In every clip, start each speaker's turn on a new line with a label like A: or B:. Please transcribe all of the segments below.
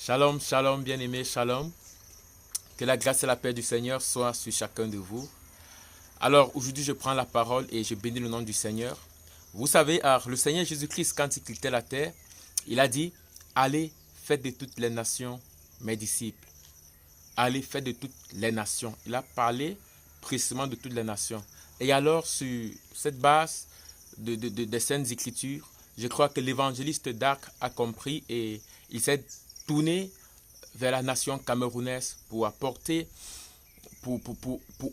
A: Shalom, shalom, bien-aimé, shalom. Que la grâce et la paix du Seigneur soient sur chacun de vous. Alors, aujourd'hui, je prends la parole et je bénis le nom du Seigneur. Vous savez, le Seigneur Jésus-Christ, quand il quittait la terre, il a dit, allez, faites de toutes les nations mes disciples. Allez, faites de toutes les nations. Il a parlé précisément de toutes les nations. Et alors, sur cette base des Saintes Écritures, je crois que l'évangéliste Dark a compris et il s'est tourné vers la nation camerounaise pour apporter, pour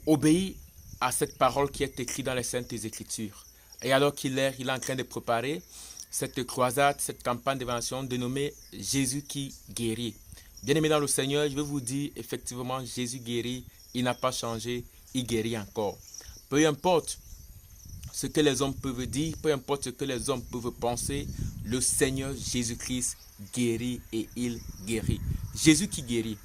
A: obéir à cette parole qui est écrite dans les Saintes Écritures. Et alors qu'il est en train de préparer cette croisade, cette campagne d'évangélisation dénommée Jésus qui guérit. Bien-aimés dans le Seigneur, je vais vous dire, effectivement, Jésus guérit, il n'a pas changé, il guérit encore. Peu importe ce que les hommes peuvent dire, peu importe ce que les hommes peuvent penser, le Seigneur Jésus-Christ guérit et il guérit. Jésus qui guérit.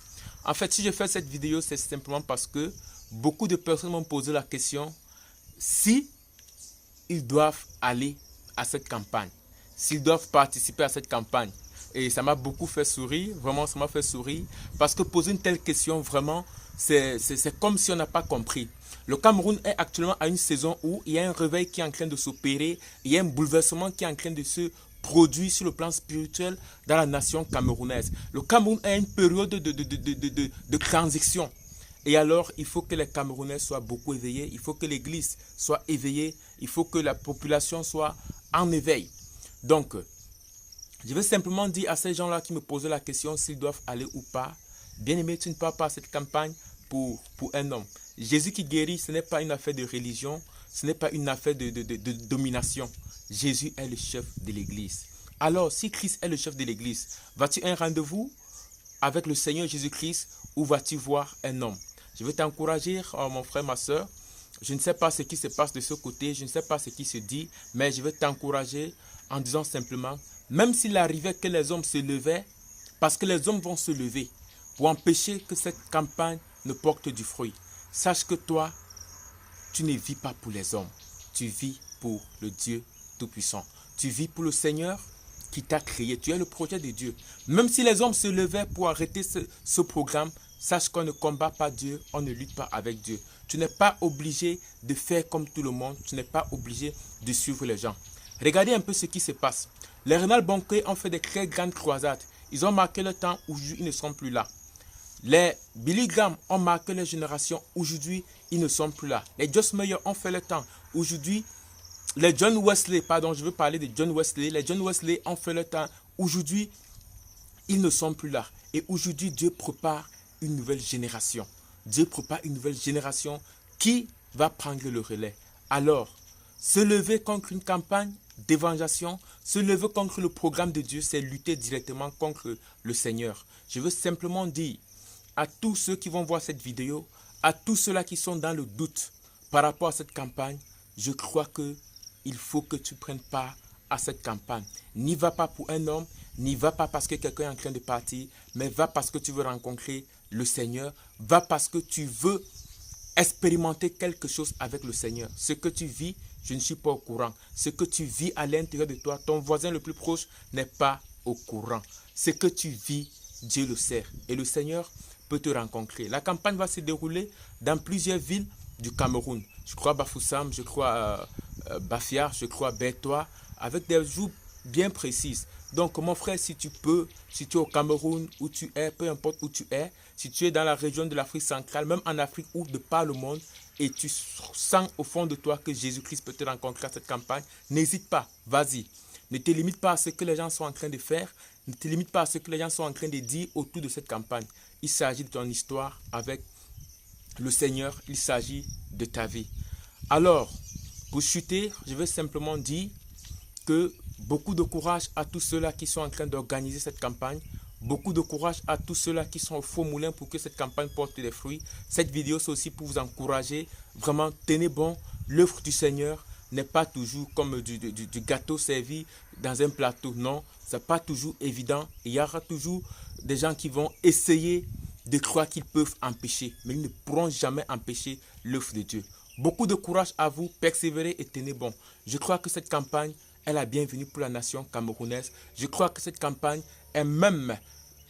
A: En fait, si je fais cette vidéo, c'est simplement parce que beaucoup de personnes m'ont posé la question si ils doivent aller à cette campagne, s'ils doivent participer à cette campagne. Et ça m'a beaucoup fait sourire, vraiment ça m'a fait sourire, parce que poser une telle question, vraiment, c'est comme si on n'a pas compris. Le Cameroun est actuellement à une saison où il y a un réveil qui est en train de s'opérer, il y a un bouleversement qui est en train de se produire sur le plan spirituel dans la nation camerounaise. Le Cameroun est à une période de transition. Et alors, il faut que les Camerounais soient beaucoup éveillés, il faut que l'Église soit éveillée, il faut que la population soit en éveil. Donc, je veux simplement dire à ces gens-là qui me posaient la question s'ils doivent aller ou pas, bien-aimé, tu ne pars pas à cette campagne pour un homme. Jésus qui guérit, ce n'est pas une affaire de religion, ce n'est pas une affaire de domination. Jésus est le chef de l'Église. Alors, si Christ est le chef de l'Église, vas-tu à un rendez-vous avec le Seigneur Jésus-Christ ou vas-tu voir un homme? Je veux t'encourager, mon frère, ma soeur. Je ne sais pas ce qui se passe de ce côté, je ne sais pas ce qui se dit, mais je veux t'encourager en disant simplement, même s'il arrivait que les hommes se levaient, parce que les hommes vont se lever pour empêcher que cette campagne ne porte du fruit. Sache que toi, tu ne vis pas pour les hommes, tu vis pour le Dieu Tout-Puissant. Tu vis pour le Seigneur qui t'a créé, tu es le projet de Dieu. Même si les hommes se levaient pour arrêter ce programme, sache qu'on ne combat pas Dieu, on ne lutte pas avec Dieu. Tu n'es pas obligé de faire comme tout le monde, tu n'es pas obligé de suivre les gens. Regardez un peu ce qui se passe. Les Renal Bonquet ont fait des très grandes croisades. Ils ont marqué le temps, aujourd'hui ils ne sont plus là. Les Billy Graham ont marqué les générations, aujourd'hui ils ne sont plus là. Les Joss Meyer ont fait le temps, aujourd'hui les John Wesley, pardon, je veux parler de John Wesley. Les John Wesley ont fait le temps, aujourd'hui ils ne sont plus là. Et aujourd'hui Dieu prépare une nouvelle génération. Dieu prépare une nouvelle génération qui va prendre le relais. Alors, se lever contre une campagne d'évangélisation, se lever contre le programme de Dieu, c'est lutter directement contre le Seigneur. Je veux simplement dire à tous ceux qui vont voir cette vidéo, à tous ceux-là qui sont dans le doute par rapport à cette campagne, je crois qu'il faut que tu prennes part à cette campagne. N'y va pas pour un homme, n'y va pas parce que quelqu'un est en train de partir, mais va parce que tu veux rencontrer le Seigneur, va parce que tu veux expérimenter quelque chose avec le Seigneur. Ce que tu vis, je ne suis pas au courant. Ce que tu vis à l'intérieur de toi, ton voisin le plus proche n'est pas au courant. Ce que tu vis, Dieu le sait. Et le Seigneur peut te rencontrer. La campagne va se dérouler dans plusieurs villes du Cameroun. Je crois Bafoussam, je crois Bafia, je crois Bertois, avec des jours bien précises. Donc mon frère, si tu peux, si tu es au Cameroun, où tu es, peu importe où tu es, si tu es dans la région de l'Afrique centrale, même en Afrique ou de par le monde, et tu sens au fond de toi que Jésus-Christ peut te rencontrer à cette campagne, n'hésite pas, vas-y. Ne te limite pas à ce que les gens sont en train de faire, ne te limite pas à ce que les gens sont en train de dire autour de cette campagne. Il s'agit de ton histoire avec le Seigneur, il s'agit de ta vie. Alors, pour chuter, je vais simplement dire que beaucoup de courage à tous ceux-là qui sont en train d'organiser cette campagne. Beaucoup de courage à tous ceux-là qui sont au faux moulin pour que cette campagne porte des fruits. Cette vidéo, c'est aussi pour vous encourager. Vraiment, tenez bon. L'œuvre du Seigneur n'est pas toujours comme du gâteau servi dans un plateau. Non, ce n'est pas toujours évident. Il y aura toujours des gens qui vont essayer de croire qu'ils peuvent empêcher. Mais ils ne pourront jamais empêcher l'œuvre de Dieu. Beaucoup de courage à vous. Persévérez et tenez bon. Je crois que cette campagne est la bienvenue pour la nation camerounaise. Je crois que cette campagne est même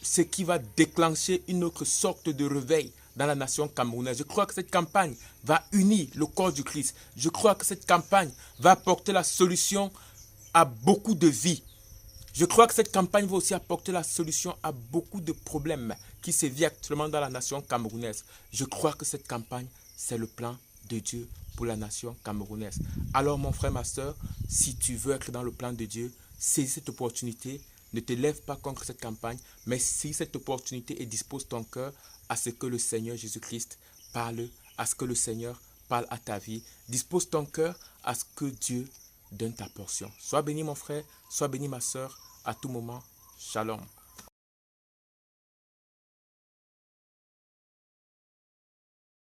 A: ce qui va déclencher une autre sorte de réveil dans la nation camerounaise. Je crois que cette campagne va unir le corps du Christ. Je crois que cette campagne va apporter la solution à beaucoup de vies. Je crois que cette campagne va aussi apporter la solution à beaucoup de problèmes qui se vivent actuellement dans la nation camerounaise. Je crois que cette campagne, c'est le plan de Dieu pour la nation camerounaise. Alors mon frère, ma soeur, si tu veux être dans le plan de Dieu, saisis cette opportunité. Ne te lève pas contre cette campagne, mais saisis cette opportunité et dispose ton cœur à ce que le Seigneur Jésus-Christ parle, à ce que le Seigneur parle à ta vie. Dispose ton cœur à ce que Dieu donne ta portion. Sois béni mon frère, sois béni ma soeur, à tout moment. Shalom.